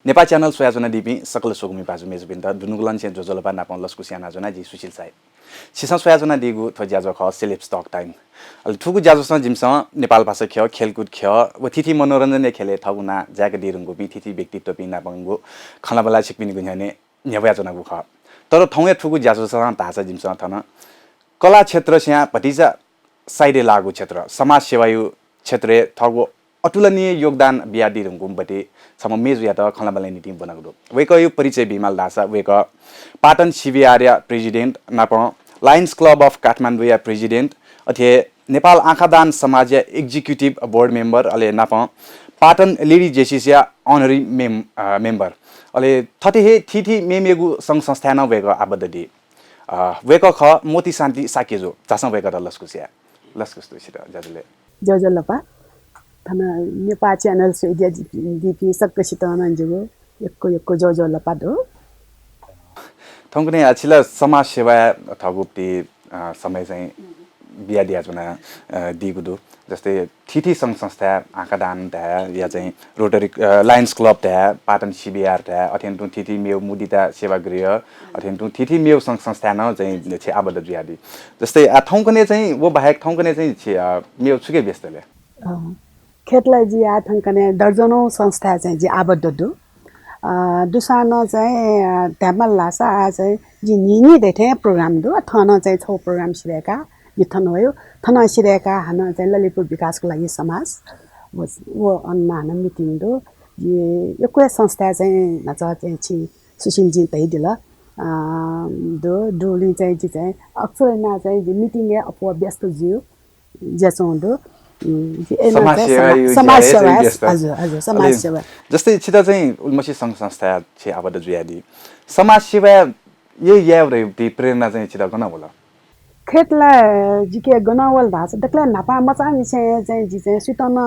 Nepa Channel soyazona dibi sakala sogumi bazu mezu binda dunugulan chen jojolopa napon lasku siana zona ji Sushil Shahi sisan soyazona digu thjajo kha CelebsTalk time al thugu jajosa jimsa Nepal भाषा ख्य खेलकुद ख्य व तिथि मनोरञ्जन खेले थगुना जाका दिरुङको बि तिथि व्यक्तित्व पिना बंगु खलाबला छिकपिनि गुन्याने न्यावयाजना गुख तर थौया ठुगु जाजोसा तासा जिमसा थन कला क्षेत्र स्या भतिजा साइडे लागु क्षेत्र समाज सेवायु क्षेत्र थगु अतुलनीय योगदान बिया दिरुङको बटे सम मेजु या त खलाबला नीति बनागु वेक यो परिचय बिमाल दासा वेक पाटन सिबिआरिया प्रेसिडेन्ट नाप लायन्स क्लब अफ काठमाडौँ या प्रेसिडेन्ट अथे नेपाल आँखादान समाज एक्जिक्युटिभ बोर्ड मेम्बर अले नाप पाटन लेडी जेसिसिया अनरी मेम्बर अले थतेहे थिथि मेमेगु संघ संस्था न भएको आबद्ध दि वेक ख मोती शान्ति साकेजो चासा वेक र लस्कुसिया लस्कुस्तो छिरा जजले जजलपा थना नेपा च्यानल से दिपि सक्कसित नन्जुगो एकको जजलपा दो थंगने आछिला समाज सेवा थगुप्ति समय चाहिँ बिया दिया जुना दिगुदु जस्तै थिथि संघ संस्था आँखादान त्या या चाहिँ रोटरी लायन्स क्लब त्या पाटन सिबिआर त्या अथेन्तु थिथि मेउ मुदिता सेवा गृह अथेन्तु थिथि मेउ संघ संस्था न चाहिँ छे आबद्ध जुयादि जस्तै थौकने चाहिँ वो बाहेक थौकने चाहिँ छे मेउ छुके व्यस्तले खेतलाई जी आ थौकने दर्जनौं संस्था चाहिँ जी आबद्ध दु दुसानो चाहिँ त्यामल लासा आ चाहिँ जी निनी देथे प्रोग्राम दु थन चाहिँ छौ प्रोग्राम सिरेका यथन भयो थन सिरेका हान चाहिँ ललितपुर विकासको लागि समाज वो अन्ना हान मिटिङ दो ये एको संस्था चाहिँ नच चाहिँ छि सुशील जी तै दिल दो डोली चाहिँ जी चाहिँ अक्सर ना चाहिँ मिटिङ ए अपो व्यस्त जियो जसो दो समाज सेवा हजुर समाज सेवा जस्तै छिता चाहिँ उल्मसी संघ संस्था छे आबद्ध जुयादि समाज सेवा ये याव रे प्रेरणा चाहिँ छिता गन होला खेतला जिके गनावल भाषा दक्ला नापा मचा निसे चाहिँ जी चाहिँ सुतन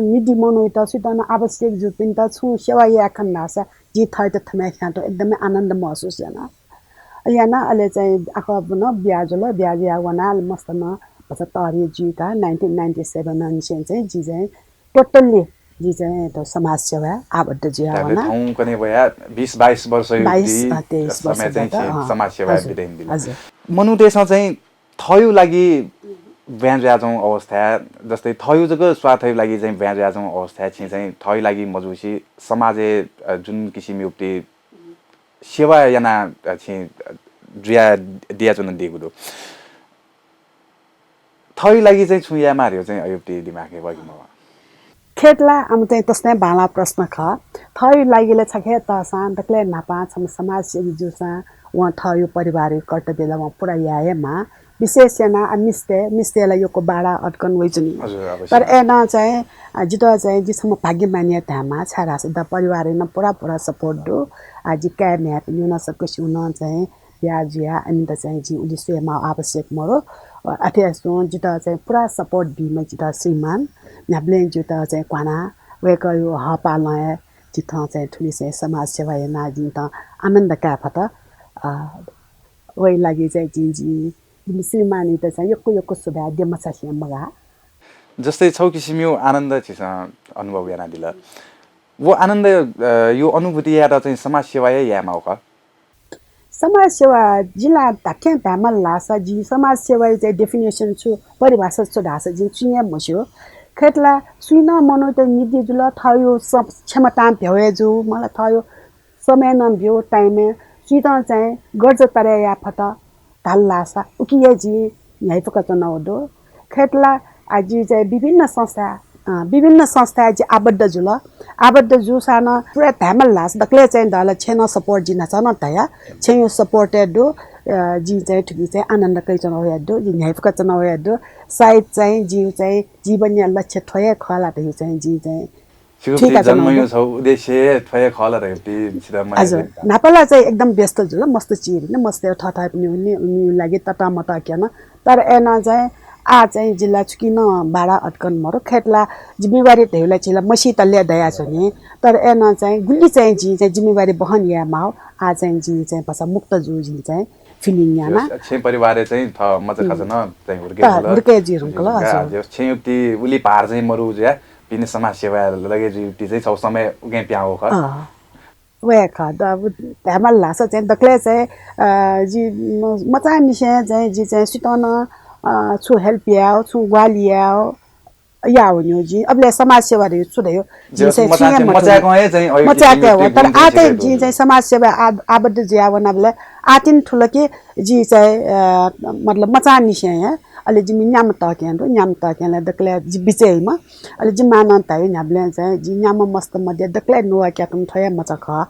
निधि मनोइत सुतन आवश्यक जुपिन त छु सेवा याखन भाषा जी थै त थमे खातो एकदमै आनन्द महसुस याना याना अले चाहिँ आखा बन ब्याज या वनाल मस्तन बस तरी जी का 1997 नन्सेन चाहिँ जी चाहिँ टोटल्ली जी चाहिँ त समाज सेवा आबद्ध जी आवना हौं कने भया 20-22 वर्ष युति समय चाहिँ समाज सेवा बिदेन दिल मनु देशमा चाहिँ थयु लागि व्याजयाजौं अवस्था जस्तै थयु जको स्वार्थै लागि चाहिँ व्याजयाजौं अवस्था चाहिँ थयु लागि मजुसी समाजे जुन किसिम युक्ति सेवा याना चाहिँ जुया दिया जुन दिगुदो थयु लागि चाहिँ छुया मार्यो चाहिँ अयुक्ति दिमागले बगि म खेतला आम चाहिँ तस्नै बाला प्रश्न ख थयु लागिले छखे त शान्तकले नापा छम समाज सेवी जुसा वहाँ थयो पारिवारिक कर्तव्यलाई वहाँ पुरा याएमा विशेष याना मिस्तेलाई योको बाडा अटकन वइजुनी तर एना चाहिँ जितो चाहिँ जिसम भाग्य मानिया धामा छारास द परिवार न पुरा सपोर्ट दो आज क्या म्याप न्यून सको सुन चाहिँ ब्याजिया अनि त चाहिँ जी उद्देश्यमा आवश्यक मरो अथेसो जितो चाहिँ पुरा सपोर्ट दिमा जितो श्रीमान न्याब्लेन जितो चाहिँ क्वाना वेक यो हपालय जितो चाहिँ ठुली चाहिँ समाज सेवा याना जिन त आनन्द का फत वही लागि चाहिँ जी श्रीमानी त चाहिँ योको सुभा देमसा मगा जस्तै छौ किसिमको आनन्द छ अनुभव याना दिला वो आनन्द यो अनुभूति या चाहिँ समाज सेवा या माउका समाज सेवा जिल्ला ताके तामल लासा जी समाज सेवा चाहिँ डेफिनेसन छु परिभाषा छु ढासा जी चिया मस्यो खेतला सुइना मनो त निधि जुल थयो क्षमता भ्याए जो मलाई थयो समय न भ्यो टाइम सीता चाहिँ गर्ज तरे या फत ढल्लासा उकिए जी यही पकत नहोदो खेतला आज चाहिँ विभिन्न संस्था जी आबद्ध जु साना पुरा धामल लास दक्ले चाहिँ दल छेन सपोर्ट जिना छ न तया छेन सपोर्टेड दो जी चाहिँ ठुकी चाहिँ आनन्द कै चन होया दो जी यही पकत न होया दो सायद चाहिँ जी चाहिँ जीवन या लक्ष्य थया खला त चाहिँ जी चाहिँ ठीक जन्मयो छ उद्देश्य थय खला रहती छिरामा हजुर नापला चाहिँ एकदम व्यस्त जुल मस्त चिर न मस्त थथा पनि उनी लागि तटा मटा केन तर एना चाहिँ आ चाहिँ जिल्ला चुकिन बाडा अटकन मरो खेतला जिम्मेवारी धेउला छिला मसी तल्ले दया छ नि तर एना चाहिँ गुल्ली चाहिँ जी चाहिँ जिम्मेवारी बहन या माउ आ चाहिँ जी चाहिँ पसा मुक्त जु जी चाहिँ फिलिङ याना छे परिवार चाहिँ थ मजा खजन चाहिँ हुर्के जी रुकल हजुर छे युक्ति उली पार चाहिँ मरु ज्या पिने समाज सेवा लगे जुटी चाहिँ छौ समय उगे प्याउ ख वे खा द त्यामल लासा चाहिँ दक्ले चाहिँ जी मचा मिसे चाहिँ जी चाहिँ सिटन छु हेल्प याओ छु ग्वालियाओ याओ न्यू जी अबले समाज सेवा रे छु दयो जी चाहिँ मचा गए चाहिँ मचा के हो तर आते जी चाहिँ समाज सेवा आबद्ध ज्या बनाबले आतिन ठुल के जी चाहिँ मतलब मचा मिसे है अलि जिमी न्याम तक्यान दक्ले जी बिचैमा अलि जी मान ताइ न्याबले चाहिँ जी न्याम मस्त मध्ये दक्ले नुवा क्याटम थया मचा ख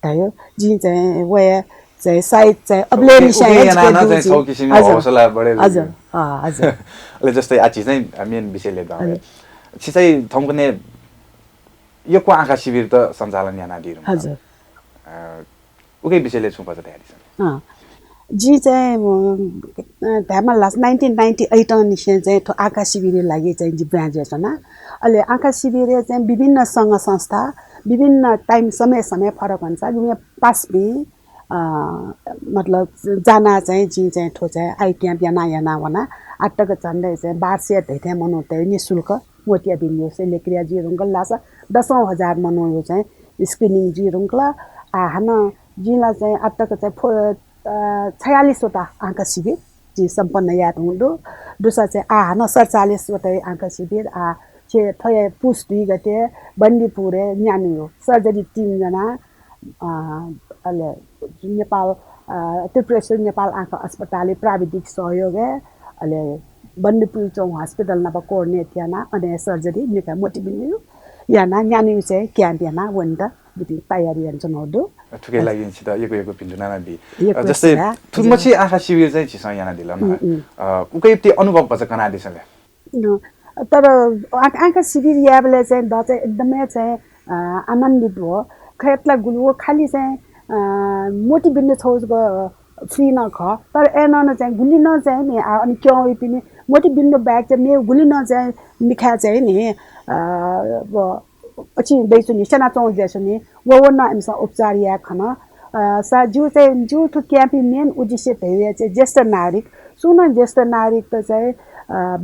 तायो जी चाहिँ वे चाहिँ साइड चाहिँ अबले मिसाइ हौसला बढे हजुर हजुर अहिले जस्तै आछि चाहिँ मेन विषयले गए छिसै थम्कने यो को आँखा शिविर त सञ्चालन याना दिरु हजुर उकै विषयले छु पछ तयारी जी चाहिँ त्यहाँ लास्ट 1998 निसे चाहिँ आँखा शिविर लागि चाहिँ जी ग्रेजुएसन अहिले आँखा शिविर चाहिँ विभिन्न सङ्घ संस्था विभिन्न टाइम समय फरक हुन्छ जिमे पास भी मतलब जाना चाहिँ जी चाहिँ ठो चाहिँ आई क्याम्प याना वना आटक चन्दै चाहिँ बार्से धैथे मनाउँदै निशुल्क मोटिया बिन्यो से लेक्रिया जी रुङ्गल लासा 10,000 मनाउयो चाहिँ स्क्रिनिङ जी रुङ्गल हान जिला चाहिँ आटक चाहिँ 46 वटा आँखा शिविर जी सम्पन्न याद हुँदो दुसरा चाहिँ हान 47 वटा आँखा शिविर छे थय पुस 2 गते बन्दीपुरे न्यानियो सर्जरी 3 जना अहिले नेपाल त्रिपुरेश्वर नेपाल आँखा अस्पताल प्राविधिक सहयोग अहिले बन्दीपुर चौँ हस्पिटल नभए कोर्नेट याना अनि सर्जरी निका मोटी बिन्यो याना न्यानियो चाहिँ क्याम्प याना वन्दा बिति तयारी हुन्छ नौदो ठुकै लागि छ त एको पिन्जुना बि जस्तै ठुमछि आँखा शिविर चाहिँ छिस याना दिल न उकै त्यो अनुभव बच कना दिसले तर आँखा शिविर याबले चाहिँ द चाहिँ एकदमै चाहिँ आनन्दित भयो खैतला गुलु खाली चाहिँ मोटी बिन्ने छौजको फ्री न ख तर एन चाहिँ गुली न चाहिँ नि अनि क्यों पनि मोटी बिन्नो ब्याग चाहिँ मे गुली न चाहिँ मिखा चाहिँ नि पछि दैछु नि सेना चौँ जैसु नि वो न एमसा उपचार या खन सा जु चाहिँ जु ठु क्याम्पी मेन उद्देश्य भए चाहिँ ज्येष्ठ नागरिक सुन ज्येष्ठ नागरिक त चाहिँ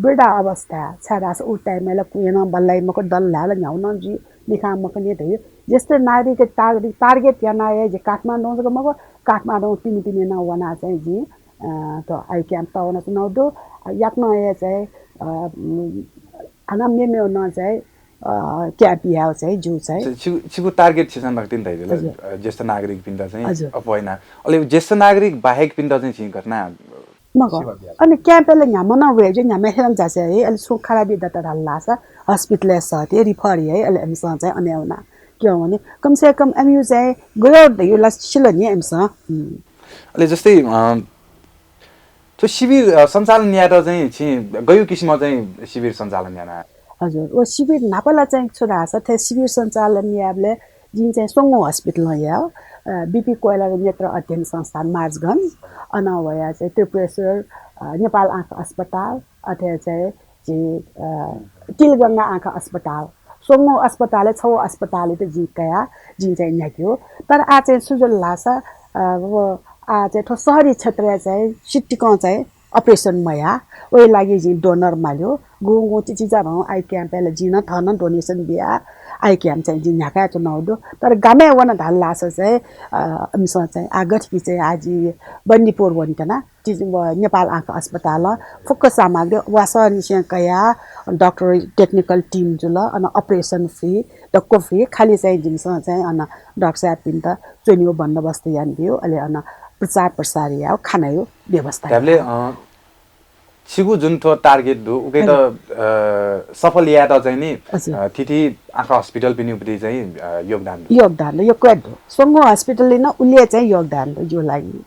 वृद्ध अवस्था छाडास उ टाइमला कुएन बल्लाई मको दल लाल न्याउन जी निखा मको नि थियो ज्येष्ठ नागरिक टार्गेट या नआए जे काठमाडौँको मको काठमाडौँ पिनी न वना चाहिँ जी त आई क्याम्प ताउन नौदो याक्न आए चाहिँ आना मेमे न चाहिँ क्याम्प याउ चाहिँ जु चाहिँ छिगु टार्गेट छिसन भक्तिन दैले ज्येष्ठ नागरिक पिन्दा चाहिँ अपयना अहिले ज्येष्ठ नागरिक बाहेक पिन्दा चाहिँ छि घटना मको अनि क्याम्पले न्यामन वे जो न्यामे हेरम जासे है अहिले सो खराबी दता हल्ला छ हस्पिटल सते रिफर है अहिले एमसा चाहिँ अनि आउना के हो भने कम से कम एमयु चाहिँ गयो यो लास्ट छिलो नि एमसा अहिले जस्तै त्यो शिविर सञ्चालन याद चाहिँ छि गयो किसिम चाहिँ शिविर सञ्चालन याना हजुर ओ शिविर नापला चाहिँ छोरा छ त्यो शिविर सञ्चालन याबले जिन चाहिँ सोङो हस्पिटल या बीपी कोइला नेत्र अध्ययन संस्थान मार्चगञ्ज अनवया चाहिँ त्रिपुरेश्वर नेपाल आँखा अस्पताल अथवा चाहिँ तिलगङ्गा आँखा अस्पताल सोङो अस्पताल छौ अस्पताल त जिकया जिन चाहिँ न्याक्यो तर आ चाहिँ सुजल लासा आ चाहिँ ठो सहरी क्षेत्र चाहिँ सिटीको चाहिँ अपरेसन मया ओइ लागि जी डोनर माल्यो गो चिजारहँ आई क्याम्पले जिन थन डोनेसन बिहा आई क्याम्प चाहिँ जी न्याका चुनाउदो तर गामे वन ढल्लास चाहिँ अमिसँग चाहिँ आगठकी चाहिँ आज बन्दीपुर वनिकना नेपाल आँखा अस्पताल फुक्क सामग्री वासा निश्चय कया डक्टर टेक्निकल टिम जुल अनि अपरेसन फ्री डक्को फ्री खाली चाहिँ जिमसँग चाहिँ अनि डक्टर साहब पिन त चोनियो बन्दोबस्त यान दियो अहिले अनि प्रचार प्रसार या खाना यो व्यवस्था हामीले छिगु जुन थो टार्गेट दु उकै त सफल या त चाहिँ नि थिथि आँखा हस्पिटल पनि उपरि चाहिँ योगदान यो क्वेट सोङो हस्पिटलले न उले चाहिँ योगदान जो लागि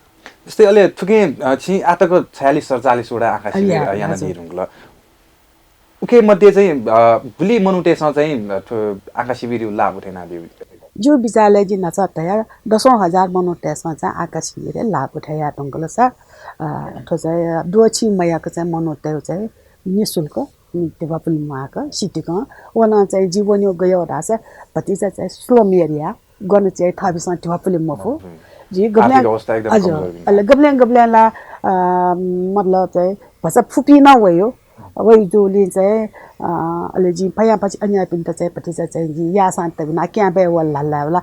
जस्तै अहिले थुके छि आतको 46-47 वटा आँखा शिविर याना दिरुङल उके मध्ये चाहिँ गुली मनुटेसँग चाहिँ आँखा शिविर लाभ उठेन दिउ जो विद्यालय जी नचा तयार 10,000 मनुटेसँग चाहिँ आँखा शिविर लाभ उठाया टंगल छ ठो चाहिँ दोछि मयाको चाहिँ मनोटेउ चाहिँ निशुल्क टेवापुल माका सिटीको वना चाहिँ जीवन्यो गयो रासा भतिजा चाहिँ स्लम एरिया गर्न चाहिँ थबिसँग टेवापुल मफु जी गब्ल्याङ गब्ल्याङला मतलब चाहिँ भसा फुपी न वयो वही जोली चाहिँ अलि जी भया पछि अन्य पिन त चाहिँ पति चाहिँ जी या शान्त बिना क्या बे वल्ला ला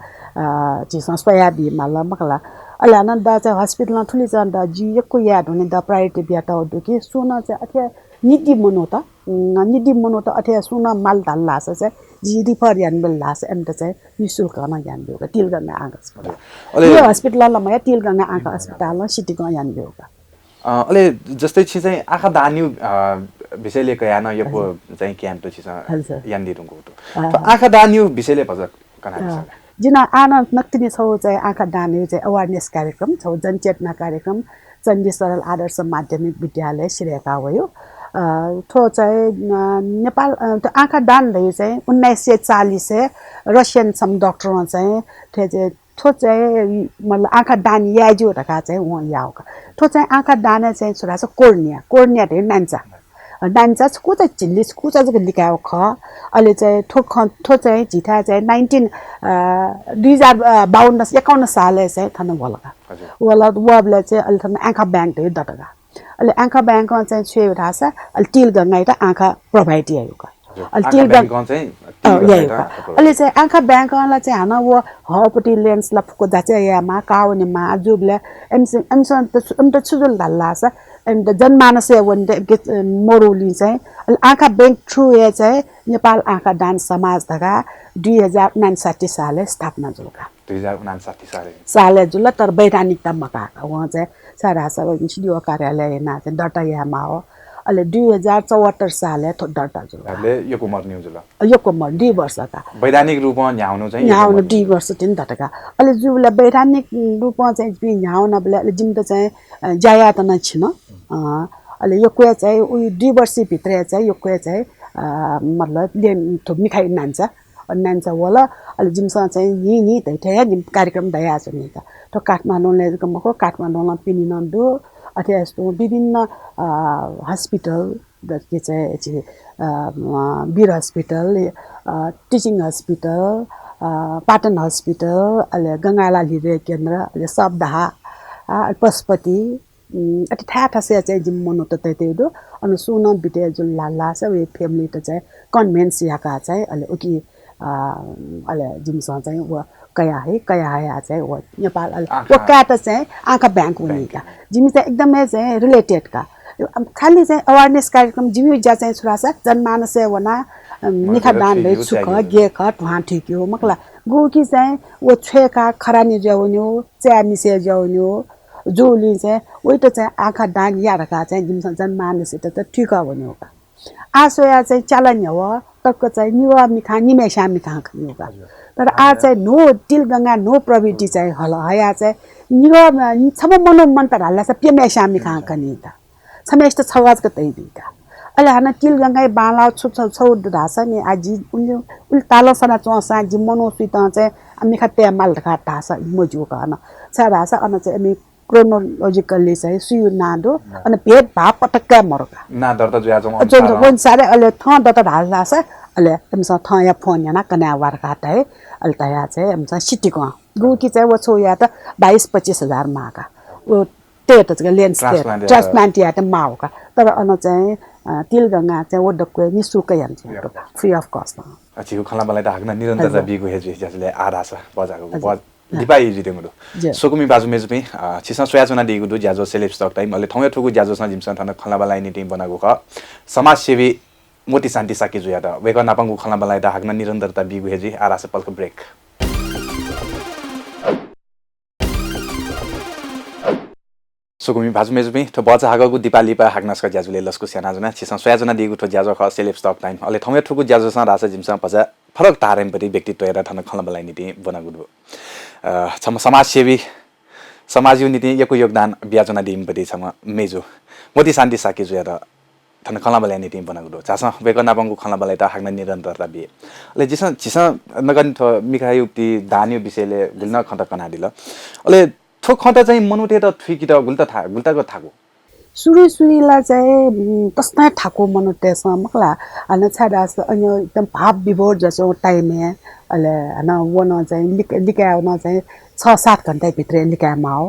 जी संस्पया बि माला मकला अलि आनन्द चाहिँ हस्पिटलमा ठुली चाहिँ द जी यको याद हुने द प्रायोरिटी बिया त हो कि सुन चाहिँ अथे निधि मनो त अथे सुन माल धाल लास चाहिँ जी रिफर यान बेल लास एम त चाहिँ निशुल्क मा यान बेगा तिलगंगा आँखा अस्पताल यो हस्पिटलमा म तिलगंगा आँखा अस्पतालमा सिटीको यान बेगा अहिले जस्तै छि चाहिँ आँखा दान्यु विषयले कयान यो चाहिँ क्याम्प त छि यान दिरुङको त आँखा दान्यु विषयले भज कना जिना आनन्द नक्तिनी छौ चाहिँ आँखा दान्यु चाहिँ अवेरनेस कार्यक्रम छौ जनचेतना कार्यक्रम चण्डी सरल आदर्श माध्यमिक विद्यालय सिरेका भयो थो चाहिँ नेपाल आँखा दान रही चाहिँ 1940 रसियन सम डाक्टरमा चाहिँ थो चाहिँ मतलब आँखा दान याजो रखा चाहिँ वहाँ याओका थो चाहिँ आँखा दान चाहिँ छोरा छ कोर्निया रे नान्चा कुचा चिल्ली कुचा चाहिँ लिकायो ख अहिले चाहिँ थो चाहिँ झिठा चाहिँ 2052 सालले चाहिँ थन वलका वला वबले चाहिँ अहिले थन आँखा ब्याङ्क रे दटका अहिले आँखा ब्याङ्कमा चाहिँ छे उठा छ अहिले तिलगंगा त आँखा प्रोभाइड यायोका अहिले तिलगंगा चाहिँ अहिले चाहिँ आँखा ब्याङ्कलाई चाहिँ हाना वो हपटी लेन्स ला फुको जाचे यामा काउने मा जुबले एमसन त छुजुल धाल्ला छ एम द जनमानस वन्टे मोरोली चाहिँ आँखा ब्याङ्क थ्रु या चाहिँ नेपाल आँखा दान समाज धगा 2059 सालले स्थापना जुलका 2059 सालले जुल तर वैधानिकता मकाका वहाँ चाहिँ सारा सब सिडिओ कार्यालय ना चाहिँ दटा यामा हो अहिले 2074 सालले दटा जुल यो कुमार न्यूज यो कुमार 2 वर्षका वैधानिक रूपमा न्याउनु चाहिँ न्याउनु 2 वर्ष तिन दटका अहिले जुले वैधानिक रूपमा चाहिँ बि न्याउन बले अहिले जिम त चाहिँ जाया त न छिन अहिले यो कुया चाहिँ उ 2 वर्ष भित्र चाहिँ यो कुया चाहिँ मतलब लेन थो मिठाई नान्छ वला अहिले जिमसँग चाहिँ नि दैथे जिम कार्यक्रम दया छ नि त तो काठमाडौँले गमको काठमाडौँमा पिनिनन्दो अथवा यस्तो विभिन्न हस्पिटल के चाहिँ Bir hospital teaching hospital Patan hospital अहिले गङ्गाला हृदय केन्द्र अहिले सबदहा पशुपति अति ठा से चाहिँ जिम मनो त त्यही अनि सुन बिटे जुन लाला छ वे फ्यामिली त चाहिँ कन्भेन्स याका चाहिँ अहिले उकी अहिले जिमसँग चाहिँ व कया चाहिँ व नेपाल वो क्याट चाहिँ आँखा ब्याङ्क हुनेका जिमी चाहिँ एकदमै चाहिँ रिलेटेड का खाली चाहिँ अवेरनेस कार्यक्रम जिमी जा चाहिँ छोरा छ जनमानस वना निखा दान रे सुख गे ख ठुहा ठिक्यो मकला गोकी चाहिँ वो छेका खरानी जाउन्यो च्या मिसे जाउन्यो जोली चाहिँ वही त चाहिँ आँखा दान या रखा चाहिँ जिमसँग जनमानस त ठिक भन्यो का आसोया चाहिँ चलन हो तक चाहिँ निवा मिखा निमेशा मिखा खन्यो का तर आ चाहिँ नो तिलगंगा नो प्रविधि चाहिँ हल हया चाहिँ निवा सब मनो मन्त्र हल्ला छ पेमेशा मिखा खनि त समेष्ट छवाज क तै दिका अहिले हाना तिलगंगा बाला छौ ढासा नि आजी उल तालो सना चोसा जि मनो सुत चाहिँ मिखा पे माल रखा ढासा मजु का न सारा सा अन चाहिँ हामी क्रोनोलोजिकली चाहिँ सुयु नादो अनि भेट भाव पटक्का मरका ना दर्ता जुया जो वन सारे अहिले थ दत ढाल्ला छ अहिले हमसा थ या फोन याना कन्या वारका है अहिले तया चाहिँ हमसा सिटीको गुकी चाहिँ वो छो या त 22-25 हजार माका वो तेत चाहिँ लेन्स ट्रान्सप्लान्ट या त माउका तर अन चाहिँ तिलगंगा चाहिँ वो डक्को निशुल्क यान्छ फ्री अफ कस्ट अछि खला मलाई त हाक्न निरन्तरता बिगो हेजु जसले आधा छ बजाको दिपाई जिदेंगुदो सोकुमी बाजु मेजुपी छिसा सोयाचना दिगुदो ज्याजो सेलेब्स टक टाइम अले थौया ठुकु ज्याजो स जिमसन थन खलाबलाई नि टिम बनागो ख समाजसेवी मोती शान्ति साकी जुया द वेक नापाङु खलाबलाई द हाग्न निरन्तरता बिगु हेजी आरास पल्क ब्रेक सोकुमी बाजु मेजुपी त बचा हागको दिपाली पा हाग्नस का ज्याजुले लस्कु स्याना जना छिसा सोयाचना दिगु त ज्याजो ख सेलेब्स टक टाइम अले थौया ठुकु ज्याजो स रास जिमसन पजा फरक तारेमपति व्यक्तित्व हेरेर थन खलाबलाई नि टिम बनागुदो समाजसेवी समाज नीति यको योगदान ब्याजना दिमपति छम मेजो मोती शान्ति साकी जुएर थन खलाबलाई नीति बनागुदो चासा वेक नापाङको खलाबलाई त हाग्न निरन्तरता बिए ले जिसा छिसा नगन थ मिखा युक्ति दान्यो विषयले गुल्न खत कना दिल अले थो खत चाहिँ मनुते त थुकी त गुल्ताको थाको सुरीला चाहिँ तस्ता ठाको मनुतेस मकला अन छाडास अन्य एकदम भाव विभोर जसो टाइम है अले अन वन चाहिँ लिकाउन चाहिँ 6-7 घण्टा भित्र लिकामा हो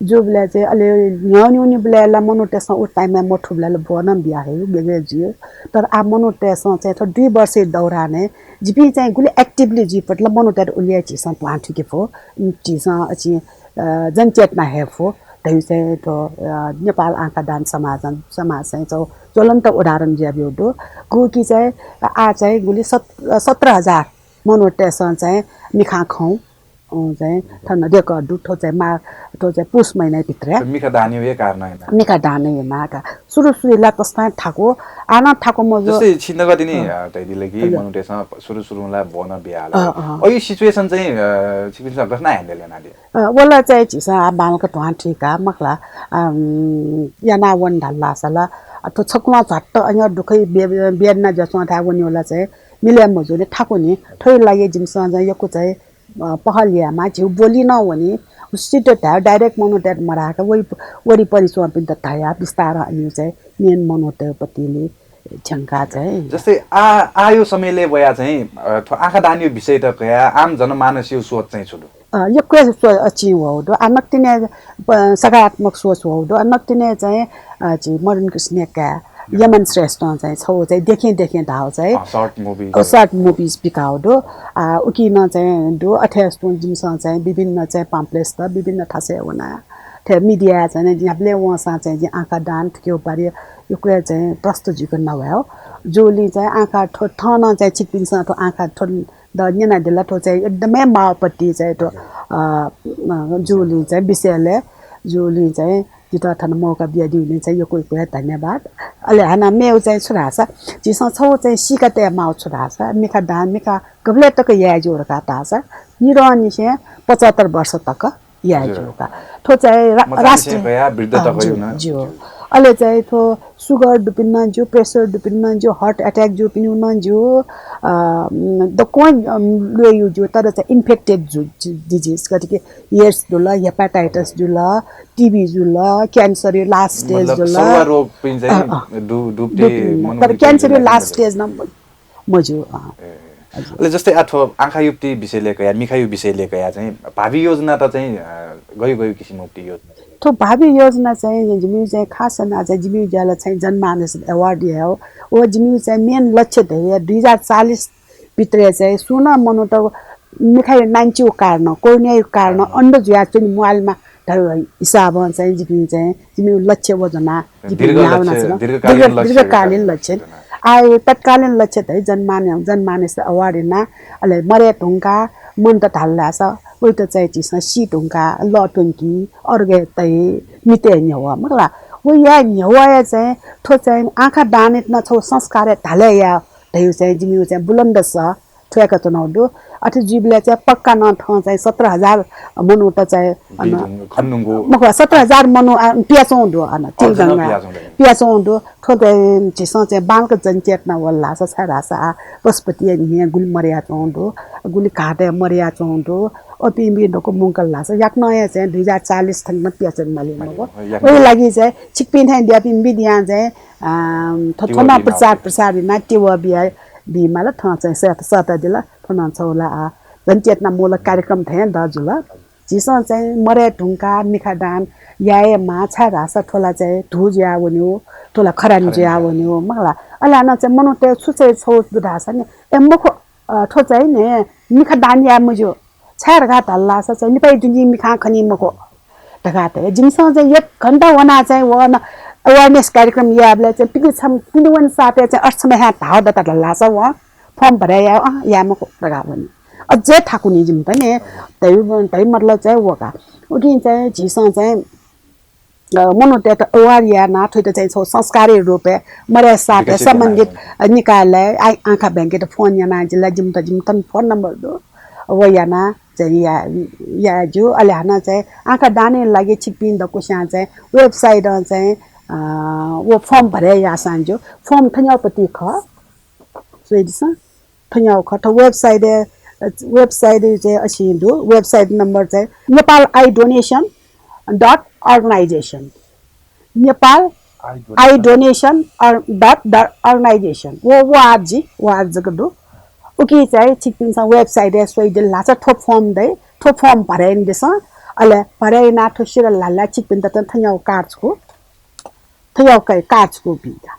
जुबले चाहिँ अलि न्यौनी बेला मनोटेसन उ टाइममा मोठो बेला भनम बिहा है बेगे जियो तर आ मनोटेसन चाहिँ त 2 वर्ष दौराने जिपी चाहिँ गुले एक्टिभली जिपट ल मनोटेट उलिया चिसन प्लान्ट के फो चिसन अछि जनचेतना हे फो त्यही चाहिँ तो नेपाल आँखा दान समाज चाहिँ ज्वलन्त उदाहरण ज्याबियो दो गुकी चाहिँ आ चाहिँ गुली 17,000 मनोटेसन चाहिँ मिखा खौ चाहिँ थन रेकर्ड दुठो चाहिँ मा तो चाहिँ पुस महिना भित्र मिखा दानियो ए कारण हैन मिखा दाने माका सुरुला तस्ता ठाको आना ठाको म जस्तै छिन्दगा दिने तैदिले कि मनोटेसन सुरुमा भन बिहाल यो सिचुएसन चाहिँ छिपिन्छ गर्न ह्यान्डल नाले वला चाहिँ चिसा बालको ढ्वा ठिका मखला याना वन ढल्ला सला तो छकुमा झट्ट अन्य दुखै बेर्ना जसमा था वनी होला चाहिँ मिलियम मजुले ठाको नि थै लागि जिमसा चाहिँ यको चाहिँ पहलियामा जिउ बोली नहुने सिटो था डाइरेक्ट मनोटेट मराका वरी परिसर पनि त थाया बिस्तार अनि चाहिँ मेन मनोटेपतिले झंका चाहिँ जस्तै आयो समयले बया चाहिँ आँखा दानियो विषय त कया आम जनमानसीय सोच चाहिँ छुलु यो क्वेस अचीव हो दो अनक्तिने सकारात्मक सोच हो दो अनक्तिने चाहिँ चाहिँ मदन कृष्ण का यमन श्रेष्ठ चाहिँ छौ चाहिँ देखे धाउ चाहिँ शॉर्ट मूवीज बिकाउ दो उकिन चाहिँ दो अठ्यास्तो जिमसँग चाहिँ विभिन्न चाहिँ पम्पलेट्स त विभिन्न थासे हुना थे मिडिया चाहिँ यहाँले वहाँ चाहिँ आँखा दान के पारे यो कुरा चाहिँ प्रस्तुत नभयो जोली चाहिँ आँखा ठन चाहिँ चिकपिन्छ तो आँखा ठन द नेना दिला तो चाहिँ एकदमै माओपट्टि चाहिँ तो जोली चाहिँ विषयले जोली चाहिँ जिता थन मौका बिया दिउने चाहिँ यो कोही कुरा धन्यवाद अहिले हाना मेउ चाहिँ छुरासा जिसँग छौ चाहिँ सिकाते माउ छुरासा मिखा दान मिखा गबले तक या जोरका तासा निरनि से 75 वर्ष तक या जोरका थो चाहिँ राष्ट्रिय वृद्ध त गयो न जो अहिले चाहिँ थो सुगर डुपिन्न जो प्रेसर डुपिन्न जो हार्ट अट्याक जो पिनुन जो द कोइन ले यो जो तर चाहिँ इन्फेक्टेड जो डिजीज गतिके एड्स जुल हेपाटाइटिस जुल टीबी जुल क्यान्सर यो लास्ट स्टेज जुल सर्व रोग पिन चाहिँ डुप्टे तर क्यान्सर यो लास्ट स्टेज न मजु अहिले जस्तै अथवा आँखा युक्ति विषय लिएको या मिखा युक्ति विषय लिएको या चाहिँ भावी योजना त चाहिँ गयो किसिमको यो तो भावी योजना चाहिँ जिम्मी चाहिँ खास न चाहिँ जिम्मी ज्याला चाहिँ जनमानस अवार्ड हो ओ जिम्मी चाहिँ मेन लक्ष्य थियो 2040 भित्र चाहिँ सुन मनो त मिखाइ 90 कारण कोर्निया कारण अन्ड जुया चाहिँ मोबाइलमा हिसाब चाहिँ जिम्मी लक्ष्य योजना दीर्घकालीन लक्ष्य आयो तत्कालीन लक्ष्य चाहिँ जनमानस अवार्ड ना अहिले मरे ढुङ्गा मन त ढल्ला छ उही त चाहिँ चिस सी ढुङ्गा लटुङ्की अर्गे तै मिते न्यवा मगला वो या न्यवा चाहिँ थो चाहिँ आँखा दाने न छौ संस्कार ढले या धयु चाहिँ जिम्मी चाहिँ बुलन्द छ ठ्याक चनाउदो अथि जीवले चाहिँ पक्का न ठ चाहिँ 17,000 मनु त चाहिँ खन्नुगो मख 17,000 मनु पियाचौदो अन तिलगंगा पियाचौदो थो चिस चाहिँ बालक जनचेतना वल्ला छ छरासा पशुपति नि गुल मरिया चौदो गुली काटे मरिया चौदो अपिमी नको मुंकल लास याक नयाँ चाहिँ 2040 थनमा पियाचन माले मको ओइ लागि चाहिँ छिकपिन थाइ दियापिन बिदिया चाहिँ थथमा प्रचार बिना टिवा बिया बिमाला थ चाहिँ सता दिला थना छौला जनचेतना मूलक कार्यक्रम थियो दजुला जिसन चाहिँ मरे ढुङ्का मिखा दान याए माछा रासा ठोला चाहिँ धुज्या वन्यो ठोला खरान ज्या वन्यो मगला अलाना चाहिँ मनोटे सुचे छौ दुधासा नि एमखो ठो चाहिँ ने मिखा दान या मुजो छार घाट हल्ला चाहिँ निपाइ जुंजी मिखा खनि मको ढगाते जिमसँग चाहिँ 1 घण्टा वना चाहिँ वन अवेयरनेस कार्यक्रम याबले चाहिँ पिकि छम पिनुवन साथे चाहिँ अर्समे हा धाउ दता हल्ला छ व फर्म भरे या मको ढगा पनि अझै ठाकुनी जिम पनि तै मतलब चाहिँ वका उकिन चाहिँ झिसँग चाहिँ मनोटेट अवार या ना थोइ त चाहिँ छौ संस्कारी रूपे मरे साथे सम्बन्धित निकायले आँखा बैंकेट फोन या ना जिल्ला जिम तन फोन नम्बर दो वयाना चाहिँ या जो अल्याना चाहिँ आँखा दाने लागि छिपिन द कुसा चाहिँ वेबसाइट चाहिँ वो फर्म भरे या सांजो फर्म थन्यापति ख सोइदिस थन्याउ ख त वेबसाइट चाहिँ अछि दो वेबसाइट नम्बर चाहिँ Nepal I donation .organization Nepal I donation .organization वो आज गदो ओके चाहिँ छिपिन्छ वेबसाइट सोइदिल लाछ थोप फर्म भरे this ale pare na tho shira la la chik pin ta tan thanyau cards ko thayau kai cards ko bi da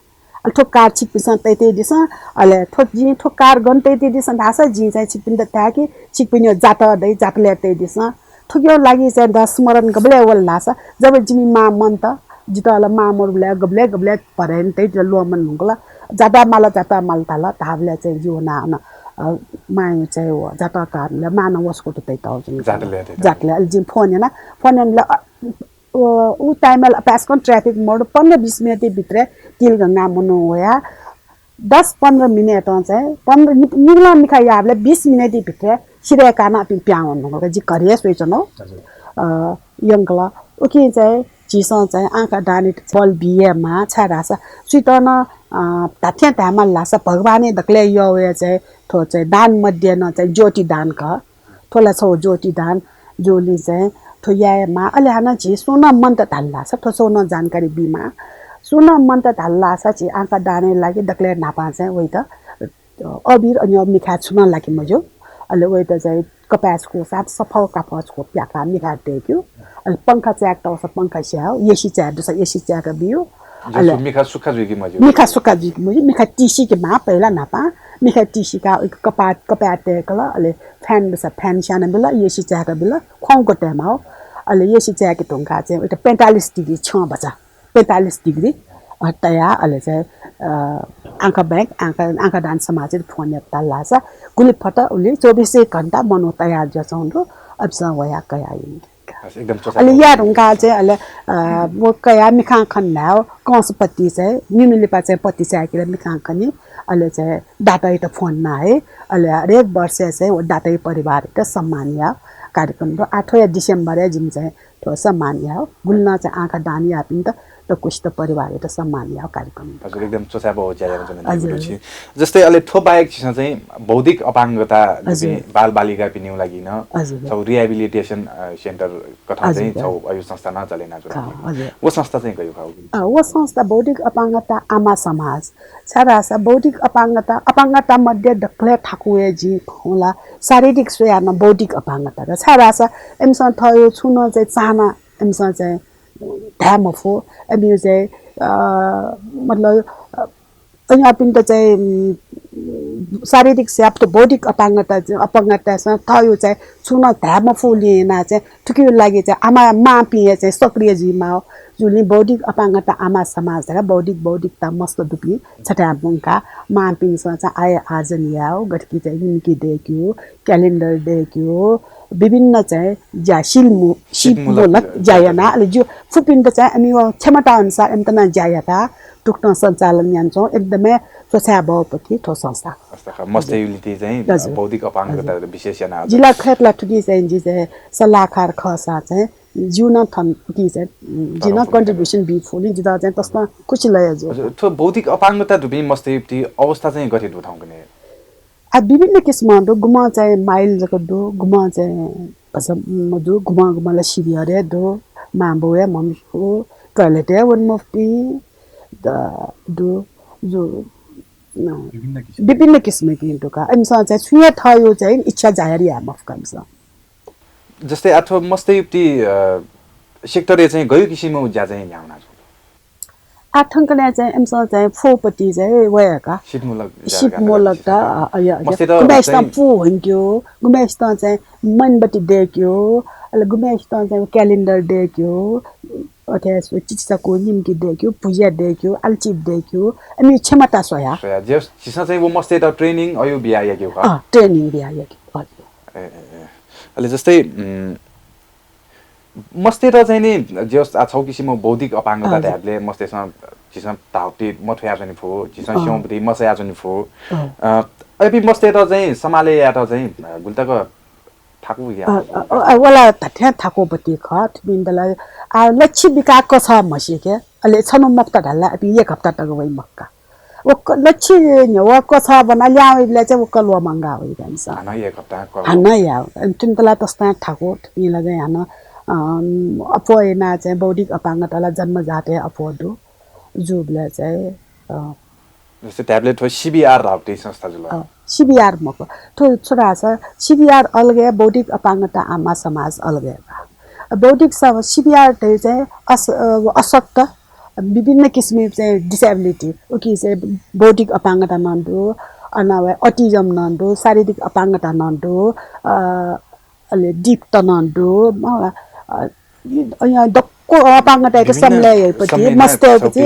al tho card chik pin san tai te di sa ale tho ji tho card gon tai te di san da sa ji चाहिँ chik pin da ta ki chik pin yo jata dai jat le te di sa tho yo लागि चाहिँ the स्मरण गबले wall ला सा जब जिमी मा मन त जिताला मा मोर ले गबले परेन ते लो मन हुंगला जाता माल ताला ताबले चाहिँ जीवना न माय चाहिँ हो जाता कारले मान वसको त तै त जातले अलि जिम फोन हैन उ टाइमल पास कन ट्राफिक मोड 15-20 मिनेट भित्र तिल गंगा मनो होया 10-15 मिनेट चाहिँ 15 निगला मिखा याबले 20 मिनेट भित्र सिरे काना पि प्याउन हो जी करिए सोइचनो यंगला ओके चाहिँ जिसन चाहिँ आँखा डानी फल बिएमा छारासा सुइतन ताथ्या तामा लासा भगवाने दक्ले यो चाहिँ थो चाहिँ दान मध्ये न चाहिँ ज्योति दान क थोला छौ ज्योति दान जोली चाहिँ थो यामा अलि हाना जी सुन मन त धाल्ला छ थो सुन जानकारी बिमा सुन मन त धाल्ला छ जी आँखा डाने लागि दक्ले नापा चाहिँ वइ त अबिर अनि मिखा छुन लागि मजो अलि वइ त चाहिँ कपासको साथ सफल कपासको प्याका मिखा देख्यो अलि पंखा च्याक त पंखा स्याउ एसी च्याक दस एसी च्याक बियो अलि मिखा सुक्खा जुकी मजो मिखा टीसी के मा पहिला नापा मिखा टीसी का कपाट तेकला अलि फ्यान दस फ्यान साना बेला एसी च्याक बेला खौको टेमा हो अलि एसी च्याक टंका चाहिँ उता 45 डिग्री छ बजा 45 डिग्री तया अलि चाहिँ आँखा बैंक आँखा दान समाज फोन यता लासा गुली फट उले 24 घण्टा मनो तयार जसौं अबसा वया कया एकदम अलि या ढुंगा चाहिँ अलि वो कया मिखा खन्नाउ कंसपति चाहिँ निनुलिपा चाहिँ पति चाहिँ आके मिखा खनि अलि चाहिँ डाटा त फोन ना है अलि हरेक वर्ष चाहिँ वो डाटा परिवार त सम्मानिया कार्यक्रम र 8 डिसेम्बर जिम चाहिँ तो सम्मानिया गुल्ना चाहिँ आँखा दानी आपिन त कुछ त परिवार त सम्मानिया कार्यक्रम हजुर एकदम चोचा बहु ज्यादा जन जस्तै अलि ठोपाएक छ चाहिँ बौद्धिक अपाङ्गता बाल बालिका पिन्यु लागि न छौ रिहेबिलिटेसन सेन्टर कथा चाहिँ छौ अयो संस्था न चलेना जुन वो संस्था चाहिँ कयो खाउ वो संस्था बौद्धिक अपाङ्गता आमा समाज छरासा बौद्धिक अपाङ्गता मध्ये दक्ले ठाकुए जी होला शारीरिक स्वयं बौद्धिक अपाङ्गता र छरासा एमसँग थयो छुन चाहिँ चाहना एमसँग चाहिँ ध्यामफो अभी चाहिँ मतलब यहाँ पिन त चाहिँ शारीरिक स्याप्त बौद्धिक अपाङ्गतासँग थयो चाहिँ छुन ध्यामफो लिएना चाहिँ ठुकियो लागि चाहिँ आमा मा पिए चाहिँ सक्रिय जीमा हो जुन बौद्धिक अपाङ्गता आमा समाज र बौद्धिकता मस्त दुपी छटा बुंका मा पिनसँग चाहिँ आए आजनिया हो गठकी चाहिँ निकी देख्यो क्यालेन्डर देख्यो विभिन्न चाहिँ जा शिवमूलक जायना अलि जो फुपिन त चाहिँ अनि क्षमता अनुसार एमतना जायता टुक्न सञ्चालन यान्छौँ एकदमै स्वच्छा भएपछि ठो संस्था मस्टेबिलिटी चाहिँ बौद्धिक अपाङ्गता विशेषना जिल्ला खेतला ठुकी चाहिँ जी चाहिँ सल्लाहकार खसा चाहिँ जीवन थन की चाहिँ जिन कन्ट्रिब्युसन बी फुली जिदा चाहिँ तस्मा कुछ लय जो थो बौद्धिक अपाङ्गता दुबी मस्टेबिलिटी अवस्था चाहिँ गठित उठाउने आ विभिन्न किसिमहरु गुमा चाहिँ माइल जको दो गुमा चाहिँ पसम मधु गुमा शिविर दो माम्बोया मम्सको टॉयलेट है वन मुफ्ती दो जो विभिन्न किसिम के टोका एमसा चाहिँ छुया थयो चाहिँ इच्छा जाहेरी है मफकमस जस्तै अथवा मस्तेबिलिटी सेक्टरले चाहिँ गयो किसिममा उज्या चाहिँ ल्याउना आठंकले चाहिँ एमसा चाहिँ फोपति चाहिँ वयका शिवमूलक त गुमेस्ता पु हुन्क्यो गुमेस्ता चाहिँ मनबटी देख्यो अले गुमेस्ता चाहिँ क्यालेन्डर देख्यो अथवा चिचको निम्की देख्यो पूजा देख्यो अलचिप देख्यो अनि क्षमता सोया जस चिसा चाहिँ वो मस्ते त ट्रेनिङ अयो बिया याक्यो का ट्रेनिङ बिया याक्यो अले जस्तै मस्ते त चाहिँ नि जस छौ किसिमको बौद्धिक अपाङ्गता ध्याले मस्तेसँग चिसा ताउटी मथुया चाहिँ फो चिसा स्योमपति मसया चाहिँ फो अबि मस्ते त चाहिँ समाले या त चाहिँ गुल्ताको ठाकु या वाला तथ्या ठाकुपति खत बिन्दला आ लक्ष्य विकासको छ मसी के अले छनु मक्ता ढल्ला अबि एक हप्ता तक वइ मक्का वो लक्ष्य न वो को छ बना ल्याउले चाहिँ वो कलवा मंगा होइ भन्छ हैन एक हप्ता हैन या तिनतला तस्ता ठाकु तिमीलाई चाहिँ हैन अपोएना चाहिँ बौद्धिक अपाङ्गतालाई जन्मजात अपोदो जुबले चाहिँ जस्तै ट्याब्लेट हो सीबीआर राउटे संस्था जुल सीबीआर मको तो छोरा छ सीबीआर अलगे बौद्धिक अपाङ्गता आमा समाज अलगे बौद्धिक सिभियर चाहिँ अशक्त विभिन्न किसिमले चाहिँ डिसेबिलिटी उकि चाहिँ बौद्धिक अपाङ्गता नन्दो अनवा अटिजम नन्दो शारीरिक अपाङ्गता नन्दो अलि डिप त नन्दो यहाँ दक्को अपाङ्गताको समलयपछि मस्तेपछि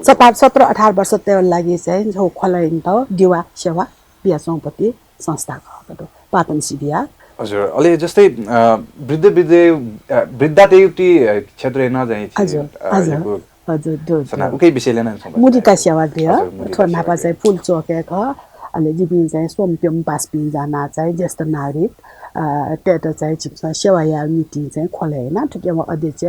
17-18 वर्ष त्यो लागि चाहिँ जो खोलाइन त दिवा सेवा बिहासौपति संस्था गएको पाटन सिभिया हजुर अलि जस्तै वृद्धायुक्ति क्षेत्र नजाइ हजुर उकै विषयले नै मुदिता सेवा गृह नापा चाहिँ फुल चोकेको अहिले जिबिन चाहिँ सोमप्योम पासपिन जाना चाहिँ ज्येष्ठ नागरिक त्यो चाहिँ चिप्स सेवाया मिटिङ चाहिँ खोले होइन ठुकेमा अध्यक्ष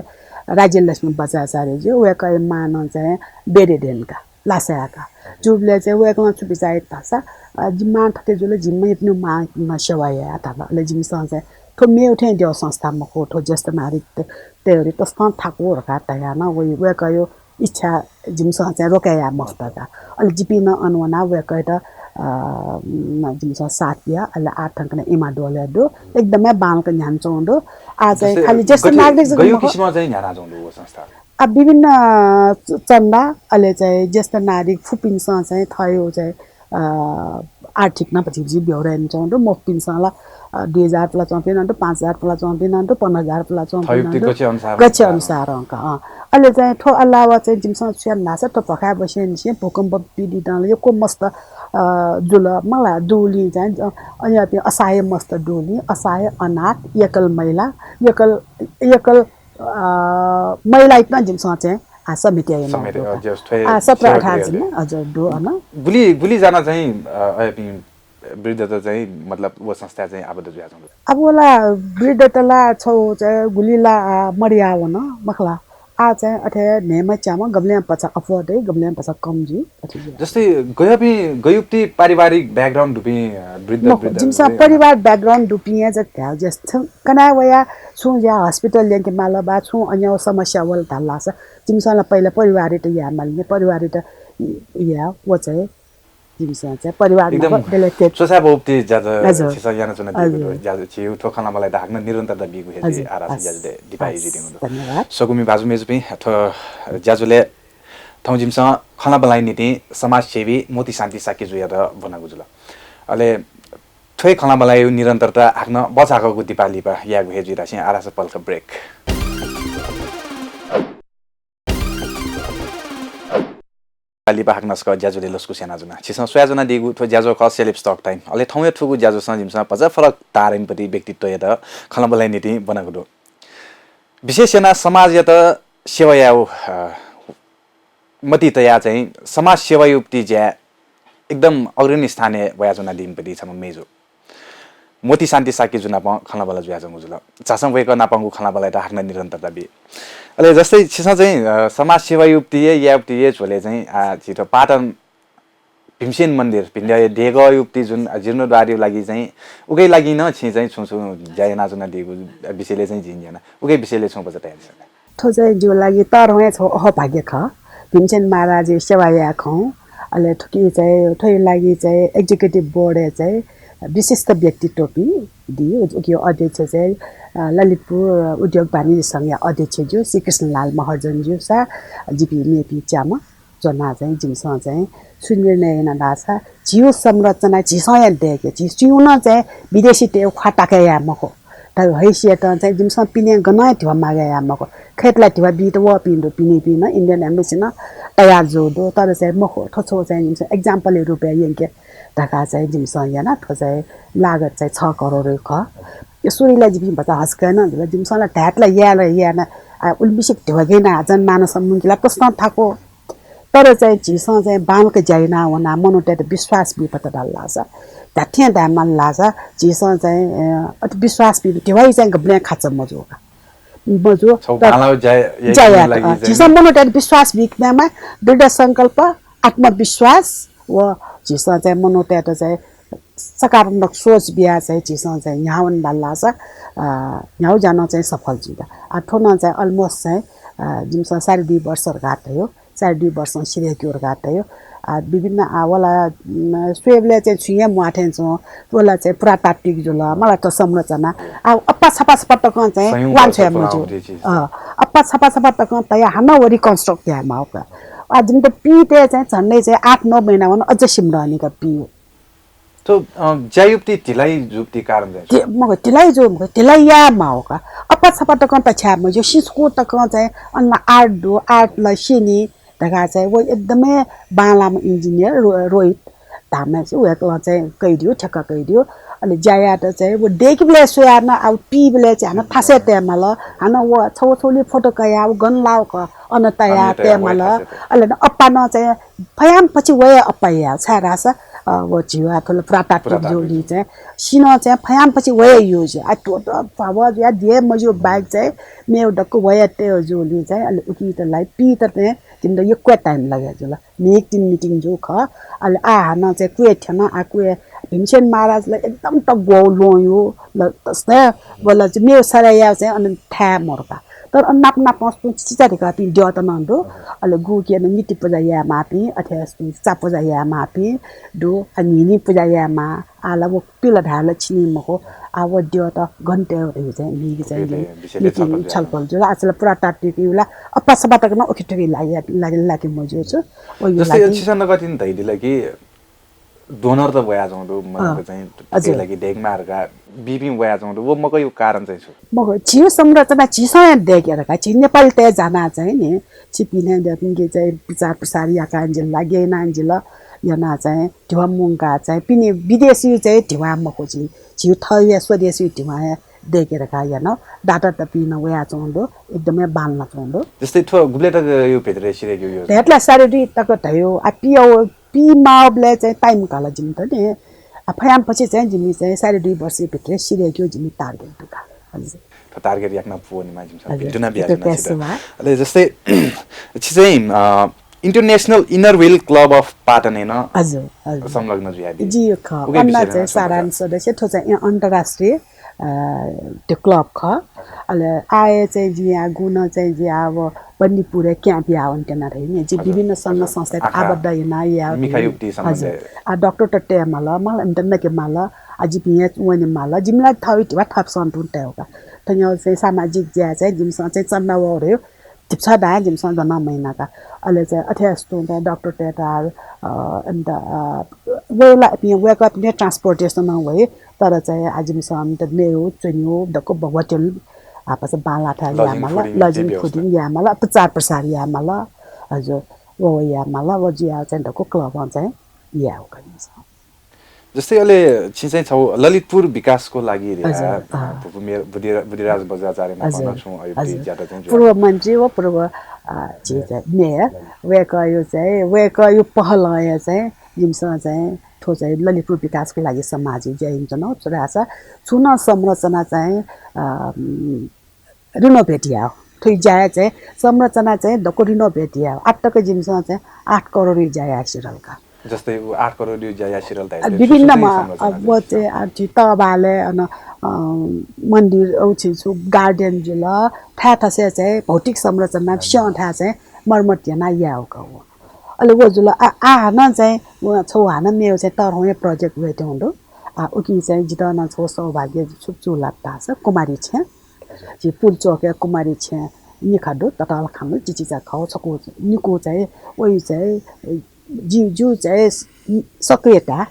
राज्यलक्ष्मी बच्चाचार्यज्यू उहाँको मान चाहिँ बेडेडेनका लासाका जुबले चाहिँ उहाँको चुपिचाइ थासा जिम्मा ठके जुले जिम्मा इप्नु मा सेवाया थाले जिमसँग चाहिँ ठो मेउठे दियो संस्थामा ठो ज्येष्ठ नागरिक त्योरी तस्ता ठाको रकाटायाना उहाँको यो इच्छा जिमसँग चाहिँ रोकाया मस्तका अलि जिपिन अनुना उहाँको त जिमसँग साथ दिया अलि 8 अंकने इमा डोले दो एकदमै बालको ध्यान चोंडो आज खाली ज्येष्ठ नागरिक गयो किसिममा चाहिँ ध्यान चोंडो हो संस्था अब विभिन्न चन्दा अहिले चाहिँ ज्येष्ठ नागरिक फुपिनसँग चाहिँ थयो चाहिँ आर्थिक न पछि जी ब्यौरेन चोंडो मोपिनसँग 2000 प्ला चौंपिन अन्त 5000 प्ला चौंपिन अन्त 15000 प्ला चौंपिन गच्छे अनुसार अंक अहिले चाहिँ ठो अलावा चाहिँ जिमसँग छ्यान नासा त पखा बसेन छ भूकम्प पीडित यो को मस्त जुल मलाई डोली चाहिँ अनि त्यो असहाय मस्त डोली असहाय अनाथ एकल महिला महिला इतना जिमसँग चाहिँ समिति आयो 17-18 दिन हजुर दो हैन गुली जान चाहिँ वृद्ध त चाहिँ मतलब वो संस्था चाहिँ आबद्ध जुया छ अब होला वृद्ध तला छौ चाहिँ गुलीला मरिया हो न मखला आ चाहिँ अथे नेमा चामा गब्लेम पछा अफोर्ड है गब्लेम पछा कमजी जस्तै गयुक्ति पारिवारिक ब्याकग्राउन्ड दुपी वृद्ध जिमसा परिवार ब्याकग्राउन्ड दुपिया जत्या जस्त कना वया छु या हस्पिटल ल्याके माला बा छु अन्य समस्या वल थाला छ जिमसाला पहिला परिवार त या माल्ने परिवार त या वो चाहिँ जिमसा चाहिँ परिवारमा डेलिकेट सोसा बहुप्ति ज्यादा छिसा याना चुना दिगो ज्यादा छिउ ठोखाना मलाई ढाक्न निरन्तरता बिगु हेदि आरास ज्यादा दिपाइ जिदिनु धन्यवाद सकुमी बाजु मेजपि अथवा ज्याजुले थौ जिमसँग खना बलाई नीति समाजसेवी मोती शान्ति साक्य जुया र बनागु जुल अले थोइ खना बलाई निरन्तरता हाक्न बचाको दिपाली पा यागु हेजि रासि आरास पल्क ब्रेक लिपा हाक्नस्क ज्याजुले लस्कु सेना जुना छिसा सोयाजना दिगु थो ज्याजो ख सेलेब्स टक टाइम अले थौय ठुगु ज्याजो स जिमसा पजा फरक तारिनपति व्यक्तित्व यत खलबलाई नीति बनागु दो विशेष सेना समाज यत सेवा याउ मति तया चाहिँ समाज सेवा युक्ति ज्या एकदम अग्रणी स्थानीय वयाजना दिनपति छम मेजो मोती शान्ति साक्य जुना प खलबला जुया जंगु जुल चासम वेक नापंगु खलबलाई त हाक्न निरन्तरता बि अले जस्तै छिसा चाहिँ समाज सेवा युक्ति याक्ति छोले चाहिँ छिटो पाटन भीमसेन मन्दिर भिन्दै देग युक्ति जुन जीर्णोद्वारी लागि चाहिँ उकै लागि न छि चाहिँ छु जाय नाजुना दिगु विषयले चाहिँ जिन्जना उकै विषयले छु बजा तयार छ थो चाहिँ जो लागि तर होय छ अह भाग्य ख भीमसेन महाराज सेवा या खौ अले ठुकी चाहिँ थोइ लागि चाहिँ एक्जिक्युटिभ बोर्ड चाहिँ विशिष्ट व्यक्तित्व दियो कि अध्यक्ष चाहिँ ललितपुर उद्योग वाणिज्य संघ अध्यक्ष जो श्री कृष्णलाल महार्जन जो सा जीपी मेपी चामा जना चाहिँ जिमसँग चाहिँ सुनिर्णय नदासा जिउ संरचना झिसय देके जिउन चाहिँ विदेशी त्यो खाटाके यामको त हैसियत चाहिँ जिमसँग पिने गना थियो मागे यामको खेतला थियो बिट व पिन्दो पिने इन्डियन एम्बेसी न तयार जोदो तर चाहिँ मखो थोछो चाहिँ जिमसँग एक्जाम्पल रुपैयाँ यंके ढाका चाहिँ जिमसँग याना थो चाहिँ लागत चाहिँ 6 करोड ख यो सुरीलाई जिम बता हस्कन जिमसँग ढाटलाई याना उल्बिसिक ढगेन जन मानस मुन्किला प्रश्न थाको तर चाहिँ झिसँग चाहिँ बालको जाइना वना मनोटेट विश्वास बि पता डाल्ला छ धाठ्या दामन लासा झिसँग चाहिँ अति विश्वास बि दिवाई चाहिँ गब्ले खाच मजो झिसँग मनोटेट विश्वास बिकमा दृढ संकल्प आत्मविश्वास व झिसँग चाहिँ मनोटेट चाहिँ सकारात्मक सोच बिहा चाहिँ झिसँग चाहिँ यहाँ डाल्ला छ यहाँ जान चाहिँ सफल जुदा ठोन चाहिँ अलमोस्ट चाहिँ जिमसँग 2.5 वर्ष घाट थियो 2.5 वर्ष सिरेक्योर घाट थियो विभिन्न वाला स्वेबले चाहिँ छुए मुआठेन छ वाला चाहिँ पुरातात्विक जुल मलाई त संरचना अप्पा छपा छपा त चाहिँ वान छ मजु अप्पा छपा छपा त तया हाना वरी कन्स्ट्रक्ट या माउका आज जुन त पीते चाहिँ झन्डै चाहिँ 8-9 महिनामा अझ सिमरानी का पी तो जायुक्ति ढिलाइ जुक्ति कारण चाहिँ म ढिलाइ जो ढिलाइ या माउका अप्पा छपा त त छ्या मजु सिसको त चाहिँ अन्न आर्ट ल सिनी दगा चाहिँ वो एकदमै बालामा इन्जिनियर रोहित धाममा चाहिँ उयो चाहिँ कहिदियो ठक्का कहिदियो अनि जाया त चाहिँ वो देखि बेला सोयाना अब पी बेला चाहिँ हाना थासे तेमा ल हाना वो छोली फोटो कया अब गन लाउ क अन तया तेमा ल अहिले अप्पा न चाहिँ फयाम पछि वया अप्पा या छारास वो जिवा थोल प्रातात्विक जोली चाहिँ सिनो चाहिँ फयाम पछि वया युज आ टोट पावर या दिए मजो बाइक चाहिँ मेउ डको वया ते जोली चाहिँ अनि उकी त लाई पी त तिम्रो यो क्वे टाइम लाग्यो जुल मिटिङ जो ख अहिले हाना चाहिँ कुए थिएन आ कुए भीमसेन महाराजलाई एकदम त गौलोयो ल तस्ने बोला चाहिँ मेरो सराया चाहिँ अनि ठ्या मर्का तर नाप पस्तु चिचारिका पि ड्यो त नन्दो अहिले गु के नीति पूजा या मापि अथवा चा पूजा या मापि दो अनि पूजा या मा आला वो पिला ढाल छिनी मको अब ड्यो त घन्टे हो चाहिँ नि चाहिँ छलफल जो आजले पुरातात्विक युला अप्पा सपा त न ओखिटोकी लागि मजो छु ओ यो जस्तै छिसन गतिन दैदिला कि डोनर त भया जाउँदो मलाई चाहिँ त्यसै लागि ढेगमारका बिबी भया जाउँदो वो मको यो कारण चाहिँ छु मको छियो संरचना छिसय देखेर का छि नेपाल ते जाना चाहिँ नि छिपिने देखिन के चाहिँ विचार प्रसार या कान्जिल लागि नान्जिल yana चाहिँ ढिवा मुंगा चाहिँ पिने विदेशी चाहिँ ढिवा मको छिउ थय स्वदेशी ढिवा देखेर का यानो डाटा त पिन वया चोंदो एकदमै बाल्न चोंदो जस्तै ठो गुब्लेट यो भित्र सिरेको यो त्यसलाई सारी तक थयो आ पियो पी मावले चाहिँ टाइम काला जिम त नि फयाम पछि चाहिँ जिमी चाहिँ 2.5 वर्ष भित्र सिरेको जिमी टार्गेट दुका हजुर टार्गेट याक्न पुग्ने मान्छे छ भिटुना बिहाजमा अहिले जस्तै चाहिँ international inner wheel club of Patan हैन हजुर संलग्न जुयादी जी ख अन्ना चाहिँ सारांश सदस्य ठो चाहिँ अन्तर्राष्ट्रिय त्यो क्लब ख अहिले आए चाहिँ जिया गुण चाहिँ जिया अब बन्नीपुरे क्याम्प या अन्टेना रहे जी विभिन्न संघ संस्था आबद्ध हैन या मिखायुक्ति सम्बन्ध आ डाक्टर टट्टे माला माल इन्टरने के माला अजी पिए वने माला जिमला थविट वा थप सन्तुन तयोका तन्यो चाहिँ सामाजिक ज्या चाहिँ जिमसँग चाहिँ चन्दा वरे टिप्सा दा जिमसँग जना महिनाका अहिले चाहिँ अथेस्तो डाक्टर टेटार अन्त वेला पिए वेक अप ने ट्रान्सपोर्टेसन भए तर चाहिँ आजिमसँग त नेउ चन्यो दको बवटल आपस बाला था यामाला लजिङ फुडिङ यामाला प्रचार प्रसार यामाला हजुर वो यामाला वो जिया चाहिँ दको क्लब चाहिँ या हो कनिस जस्तै अहिले चाहिँ छौ ललितपुर विकासको लागि बुद्धिराज बजाचार्यमा भन्न छु अहिले ज्यादा चाहिँ पूर्व मन्त्री हो पूर्व चाहिँ मेयर वेक यो पहल चाहिँ जिमसँग चाहिँ ठो चाहिँ ललितपुर विकासको लागि सामाजिक ज्याइन्छ न छोरासा छुन संरचना चाहिँ रिनोभेटिया थै जाया चाहिँ संरचना चाहिँ दको रिनोभेटिया आटको जिमसँग चाहिँ 8 करोड जाया सिरलका जस्तै 8 करोड जाया सिरल त विभिन्नमा अब चाहिँ आछि तबाले अन मन्दिर औछि छु गार्डन जुल थासे चाहिँ भौतिक संरचना स्याउ था चाहिँ मर्मत याना याउका हो अहिले वो जुल आ हान चाहिँ छौ हान मेउ चाहिँ तरहै प्रोजेक्ट वेटे हुँदो उकि चाहिँ जितन छौ सौभाग्य छुचु लाग्दा छ कुमारी छ जी पुल चोके कुमारी छ निखादो तताल खानु चिचिचा खाउ छको निको चाहिँ ओइ चाहिँ जिउ चाहिँ सक्रियता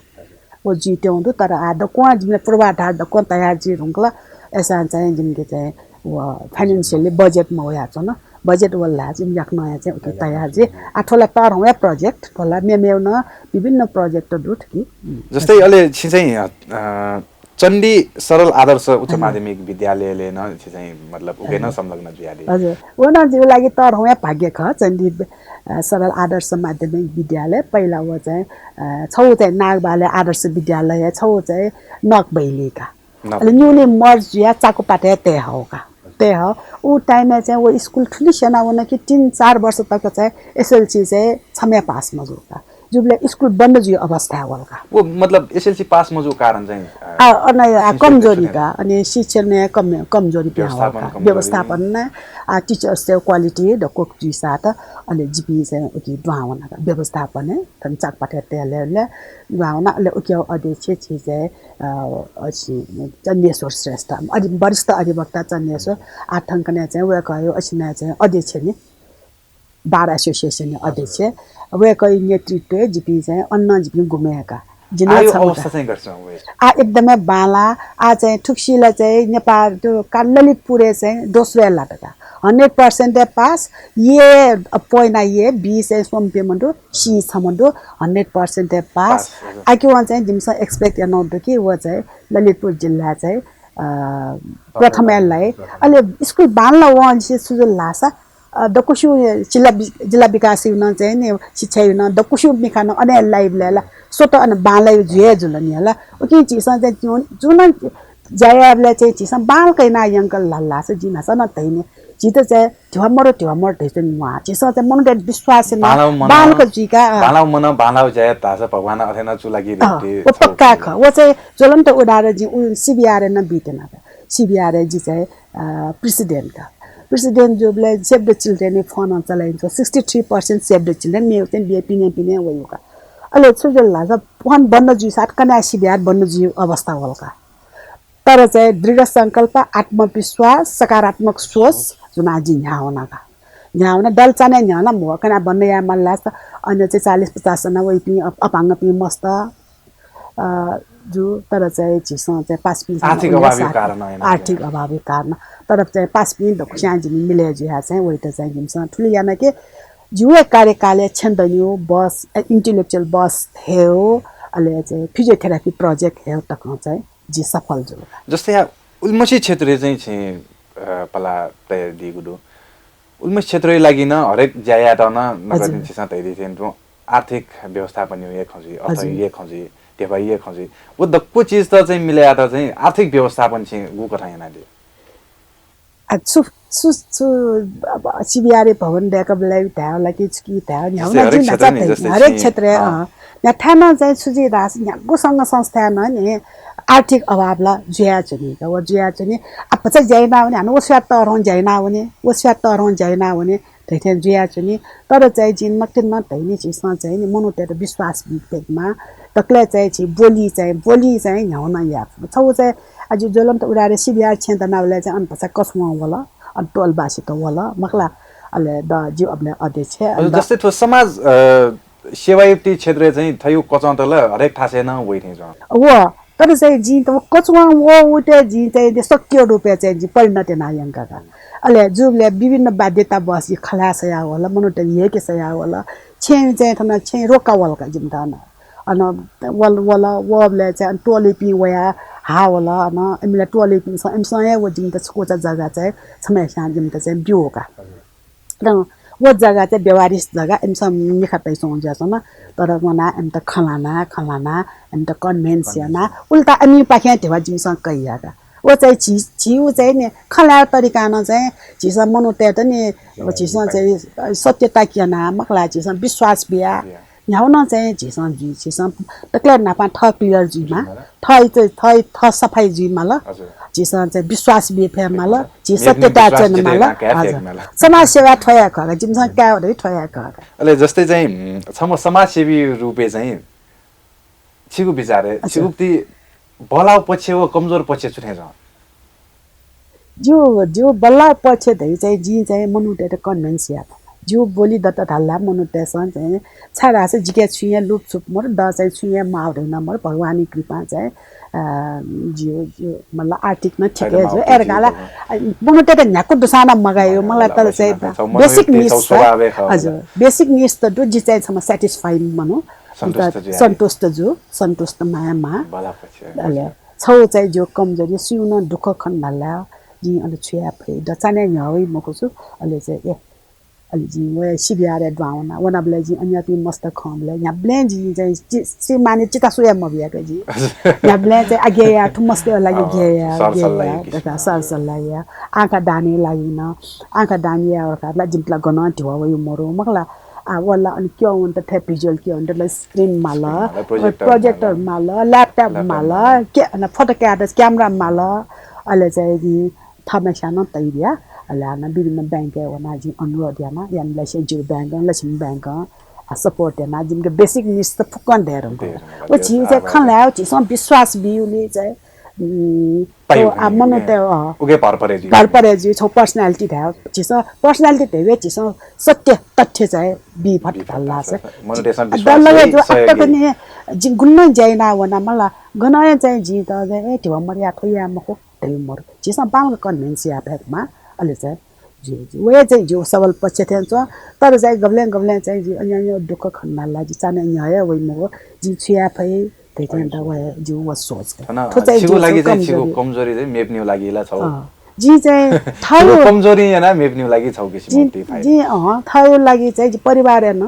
वो जिते हुँदो तर आद कोन जिमले पूर्वाधार द कोन तयार जी रुंगला एसा चाहिँ जिमले चाहिँ वो फाइनान्शियली बजेटमा होया छ न बजेट वाला जिम राख्न आया चाहिँ उता तयार जी आठोला तार होया प्रोजेक्ट होला मेमेउन विभिन्न प्रोजेक्ट दुट कि जस्तै अहिले चाहिँ चण्डी सरल आदर्श उच्च माध्यमिक विद्यालयले न चाहिँ मतलब उगेन संलग्न जुयादी हजुर वना जिउ लागि तर होया भाग्य ख चण्डी सरल आदर्श माध्यमिक विद्यालय पहिला वो चाहिँ छौ चाहिँ नागबाले आदर्श विद्यालय छौ चाहिँ नकबैलीका अहिले न्यूले मर्ज या चाको पाटे ते होका ते हो उ टाइममा चाहिँ वो स्कुल ठुली सेना वन कि 3-4 वर्ष तक चाहिँ एसएलसी चाहिँ छमे पास मजुका जुबले स्कुल बन्द जुयो अवस्था वलका वो मतलब एसएलसी पास मजु कारण चाहिँ अनि कमजोरी का अनि शिक्षण ने कमजोरी पे व्यवस्थापन ने टीचर्स से क्वालिटी द कोक जी साथ अनि जीपी से उकी द्वावना का व्यवस्थापन है तन चाक पाटे तेले द्वावना ले उकी अध्यक्ष चीज है अछि चन्देश्वर श्रेष्ठ अनि वरिष्ठ अधिवक्ता चन्देश्वर आठंक ने चाहिँ वे कयो अछि ने चाहिँ अध्यक्ष नि बार एसोसिएसन अध्यक्ष वे कयो नेतृत्व जीपी चाहिँ अन्न जीपी गुमेका अवस्था चाहिँ गर्छ एकदमै बाला चाहिँ ठुक्सीलाई चाहिँ नेपाल त्यो ललितपुरे चाहिँ दोस्रो लाटका 100% पास ये पोइना ये बी चाहिँ सोम्पे मन्डो सी छ मन्डो 100% पास आके वन चाहिँ जिमसा एक्सपेक्ट नहुँदो कि वो चाहिँ ललितपुर जिल्ला चाहिँ प्रथमलाई अहिले स्कुल बाल्न वन चाहिँ सुजुल लासा दकुशु जिल्ला विकास युन चाहिँ नि शिक्षा युन दकुशु मिखान अने लाइभ लेला सोत अन बालै जुए जुलनी होला ओके चिसा चाहिँ जुन जायाबले चाहिँ चिसा बाल कैना यंकल लल्ला से जिना सन तैने जित चाहिँ ठ्यामर ढेसन वा चिसा चाहिँ मन विश्वास न बालको जिका बालाउ जाय तास भगवान अथेन चुलागी रेटे ओ पक्का ख वो चाहिँ ज्वलन्त उडारे जी सीबीआर न बितेन सीबीआर जी चाहिँ प्रेसिडेन्ट का प्रेसिडेन्ट जोबले सेभ द चिल्ड्रेन फन्ड चलाइन्छ 63% सेभ द चिल्ड्रेन मे चाहिँ बिए पिने वयुका अहिले सुजल लाजा फन्ड बन्द जु सात कना सीबीआर बन्द जु अवस्था होलका तर चाहिँ दृढ संकल्प आत्मविश्वास सकारात्मक सोच जुन आज यहाँ होना दल चाने यहाँ ना मो कना बन्द या मल्ला अन्य चाहिँ 40-50 जना वइ पि अपाङ्ग पि मस्त जो तर चाहिँ चिसो चाहिँ पास पि आर्थिक अभावको कारण तर चाहिँ पास पि द खुशाजी मिले जिया चाहिँ वइ त चाहिँ जिमसँग ठुली याना के जुए कार्यकालय छन्दन्यो बस इन्टेलेक्चुअल बस थियो अहिले चाहिँ फिजियोथेरापी प्रोजेक्ट हेउ तक चाहिँ जी सफल जो जस्तै उल्मसी क्षेत्र चाहिँ पला तयार दिएको दो उल्मसी क्षेत्र लागि न हरेक जायात न नगरिन छिसा तयारी थिएन आर्थिक व्यवस्थापन यो खजी अथवा यो खजी तेबाई यो खजी वो दक्को चीज त चाहिँ मिलाया त चाहिँ आर्थिक व्यवस्थापन चाहिँ गु कथा यनाले सीबीआर भवन देखा बेला थाहा लागि कि थाहा नि हरेक क्षेत्र यहाँ थाना चाहिँ सुजी रास यहाँ गोसँग संस्था नि आर्थिक अभावला जुया चुनी वो जुया चुनी अब चाहिँ जाइना भने हामी ओस्या तरहन जाइना भने त्यही जुया चुनी तर चाहिँ जिन मक्तिन न तैनी चिसमा चाहिँ नि मनोतेर विश्वास विवेकमा तकले चाहिँ बोली चाहिँ ह्याउन या छौ चाहिँ आज ज्वलन्त उडारे सीबीआर छेन्दनाले चाहिँ अनपछा कसमा होला अन टोलबासी त होला मखला अले द जी अपने अध्यक्ष जस्तै थो समाज सेवायुक्ति क्षेत्र चाहिँ थयो कचन्तल हरेक थासेन वइथे छ वो तर चाहिँ जी त कचवा वो उते जी चाहिँ सक्यो रुपे चाहिँ जी परिणत नायंका अले जुबले विभिन्न बाध्यता बसी खलास या होला मनोटे यके सया होला छे चाहिँ थना छे रोका वलका जिमदान अन वल वबले चाहिँ टोली पि वया हा होला न एमले टोली पि एमसँग वो जिम त कोचा जग्गा चाहिँ समय सान जिम त चाहिँ बिउका र वो जग्गा चाहिँ व्यवहारिक जग्गा एमसँग निखा पैसा हुन्छ न तर मना एम त खलाना एम त कन्भेन्सना उल्टा अनि पाखे तेवा जिमसँग कहियाका वो चाहिँ छिउ चाहिँ नि खला तरिका न चाहिँ छिसा मनोते त नि छिसा चाहिँ सत्यता किना मखला छिसा विश्वास बिया न्याउन चाहिँ छिसा तक्ले नापा थ क्लियर जुमा थ सफाई जुमा ल छिसा चाहिँ विश्वास बिया फेमा ल छि सत्यता चाहिँ ल समाज सेवा ठया ख जिमसँग का हो ठया ख अहिले जस्तै चाहिँ छम समाजसेवी रुपे चाहिँ छिगु विचारे छिगुप्ति बलाउ पछि हो कमजोर पछि छुटे छ जो बल्ला पछि धै चाहिँ जी चाहिँ मनुटे कन्भेन्स या जो बोली दत्त ढल्ला मनुटे सन चाहिँ छाडा से जिके छुया लुप छुप मर द चाहिँ छुया माउदैन मर भगवानी कृपा चाहिँ जो मतलब आर्थिक न ठिकै छ एरगाला मनुटे त न्याको दुसाना मगायो मलाई त चाहिँ बेसिक नीड्स हजुर बेसिक नीड्स त दु जी चाहिँ सम सटिस्फाई मनु सन्तुष्ट मायामा अले छौ चाहिँ जो कमजोरी सुन दुःख खण्डला जी अले छुया फे द चाने न्याउई मको छु अले चाहिँ अलि जी वे सीबीआर एडवाउना वनाबले जी अन्य पि मस्त खमले यहाँ ब्लेन जी चाहिँ से माने चिता सुया मबिया जी यहाँ ब्लेन चाहिँ आगे या ठुमस्ते लागि गया सरसल लागि आँखा दाने लागि न आँखा दानिया और काला जिम्पला गन ढिवा वयो मरो मखला वाला अनि के हुन्छ थे भिजुअल के हुन्छ ल स्क्रिनमा ल प्रोजेक्टर प्रोजेक्टरमा ल ल्यापटपमा ल के फोटो क्यामेरामा ल अहिले चाहिँ नि थाहा सानो तैरिया अहिले हाना विभिन्न बैंक वना जी अनुरोध याना यानलाई century bank Lakshmi bank support याना जिनके बेसिक नीड्स त फुकन धेर हुन्छ वो चीज चाहिँ खलायो चीज विश्वास बिउले चाहिँ तो आमन ते उगे परपरे जी छौ पर्सनालिटी था चिस पर्सनालिटी देवे चिस सत्य तथ्य चाहिँ बि भट भल्ला छ दलले जो अत्त पनि जि गुन्न जाइना वना मला गनाय चाहिँ जी त ए त्यो मरिया थोया मको त्यही मर चिस बाल कन्भिन्स या भेटमा अलि चाहिँ जी वे चाहिँ जो सबल पछि थिन्छ तर चाहिँ गब्ले चाहिँ जी अन्य दुःख खन्नाला जी चाने न्याय वइ मो जी छिया फै त्यही त व जो व सोच छिगो लागि चाहिँ छिगो कमजोरी चाहिँ मेप्निउ लागिला छौ जी चाहिँ थायो कमजोरी हैन मेप्निउ लागि छौ किसिम जी थायो लागि चाहिँ परिवार हैन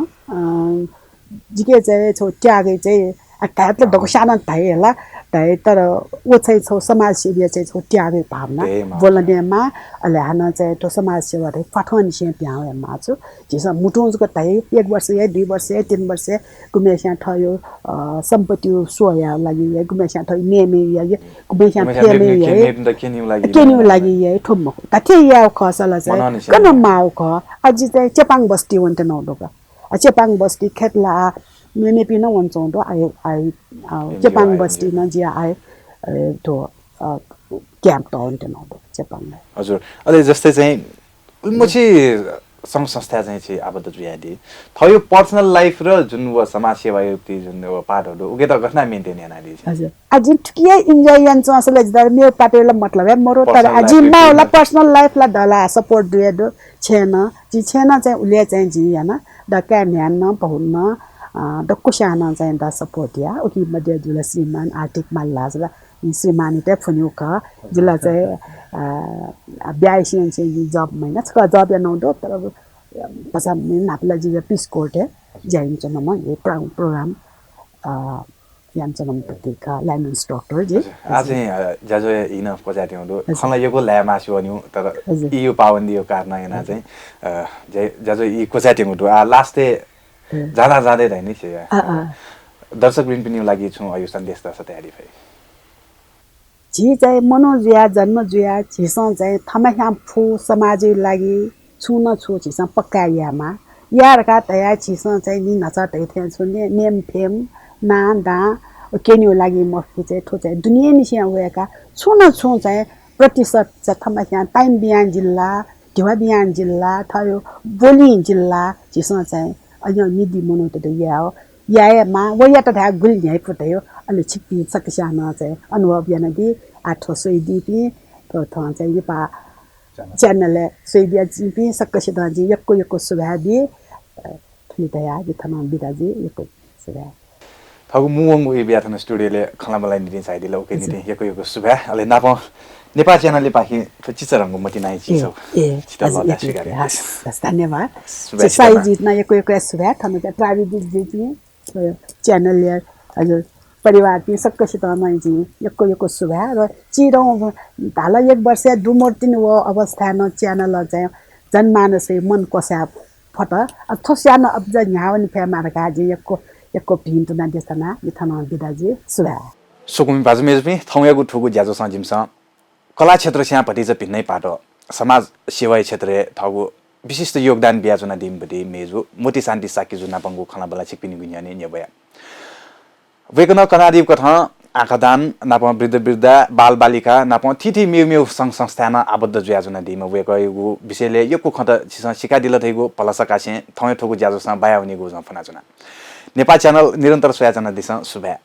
जिके चाहिँ छौ त्यागे चाहिँ कातले दको साना थाइ होला थाइ तर ओ चाहिँ छौ समाज सेवा चाहिँ छौ त्यागे भावना बोल्नेमा अहिले हाना चाहिँ तो समाज सेवा रे पठन से प्याउ माछु जिसा मुटुजको थाइ 1 वर्ष या 2 वर्ष या 3 वर्ष गुमेसा थयो सम्पत्ति सोया लागि या गुमेसा थयो नेमे या गुमेसा फेमे या केनिउ लागि या ठुम कथे या खसला चाहिँ कन माउ ख अझै चाहिँ चेपाङ बस्ती वन्ते नौडोका चेपाङ बस्ती खेतला मेमे पिन वन्छौं दो आई चेपाङ बस्ती न जिया आए तो क्याम्प त वन्ते नौडो चेपाङ हजुर अहिले जस्तै चाहिँ उल्मछि संघ संस्था चाहिँ छि आबद्ध जुयादि थयो पर्सनल लाइफ र जुन व समाज सेवा युक्ति जुन व पार्टहरु उके त गठना मेन्टेन यानादि छ हजुर अझै ठिकै इन्जॉय यान्छ असले जदा मेरो पार्टीला मतलब है मरो तर अझै माउला पर्सनल लाइफ ला दला सपोर्ट दिए दो छेन जी छेन चाहिँ उले चाहिँ जी हैन द क्याम्यान न पहुन्न द कुशाना चाहिँ द सपोर्ट या उकी मध्ये जुला श्रीमान आर्थिक माल्ला जला श्रीमान ते फुन्युका जुला चाहिँ ब्याइसिन चाहिँ जब मैना छ जब या नौदो तर पसा नापला जी पीस कोर्ट है जाइन्छ न म यो प्रोग्राम यान्चनम पत्रिका ल्यान्ड इन्स्ट्रक्टर जी आज जाजो इन पजाति हुँदो खला योको ल्या मासु अन्यु तर इयो पाबन्दी यो कारण हैन चाहिँ जाजो इ कोजाति हुँदो लास्टे जादा जादै दैनि छ दर्शक वृन्द पनि लागि छु यो सन्देश त तयारी भए जी चाहिँ मनोजुया जन्म जुया छिसं चाहिँ थमायाम फु समाजै लागि छुन छु छिसं पक्कायामा यार का तया छिसं चाहिँ नि नचा तै थे सुने नेम फेम ना दा केनियो लागि मफि चाहिँ ठो चाहिँ दुनिया निसिया होएका छुन छु चाहिँ प्रतिशत चाहिँ थमायाम टाइम बियान जिल्ला ढिवा बियान जिल्ला थयो बोली जिल्ला छिसं चाहिँ अझ निधि मनो त याओ यामा वया त धा गुल न्याय फुटयो अलि छिप्पी सकसाना चाहिँ अनुभव यानदि आठो सोइदिपि तो थ चाहिँ यो पा च्यानल सोइदिया जिपि सकसिदा जी यक्को सुभादि थुलितया गि थमा बिराजी यक्को सुभा थगु मुङ उ बियाथन स्टुडियोले खलामलाई निदिन साइदिले ओके निदिन यक्को सुभा अलि नाप नेपाल च्यानलले पाखि चिचरंगु मति नाइ चिसो चिता लदा सिगारे धन्यवाद साइ जितना यक्को सुभा थम त ट्राभि दिजि च्यानल या हजुर परिवार पनि सक्कसित मान्छे यक्को सुभा र चिरौं धाला 1 वर्ष दुमर्तिन व अवस्था न च्यानल चाहिँ जनमानसै मन कोसा फट थोस्यान अब्ज न्यावन फेमार गाजी यक्को भिन्त न देसना मिथन बिदाजी सुभा सुकुमी बाजुमेजमी थौयागु ठुगु ज्याजो सजिमस कला क्षेत्र स्या पटि चाहिँ भिन्नै पाटो समाज सेवा क्षेत्र थगु विशिष्ट योगदान बियाजुना दिमबडी मेजु मोती शान्ति शाक्य जुना पंगु खलाबला छिकपिनि गुन्याने न्यबया वेकन कनादीप कथ आँखादान नाप वृद्ध बाल बालिका नाप थिथि मेउ संघ संस्थान आबद्ध जुयाजुना दिम वेकयगु विषयले यको खत सिका दिल थैगु पलसकासे थौय ठोगु ज्याजोसँग बाया हुने गु फना जुना नेपाल च्यानल निरन्तर सोयाजना दिस सुभा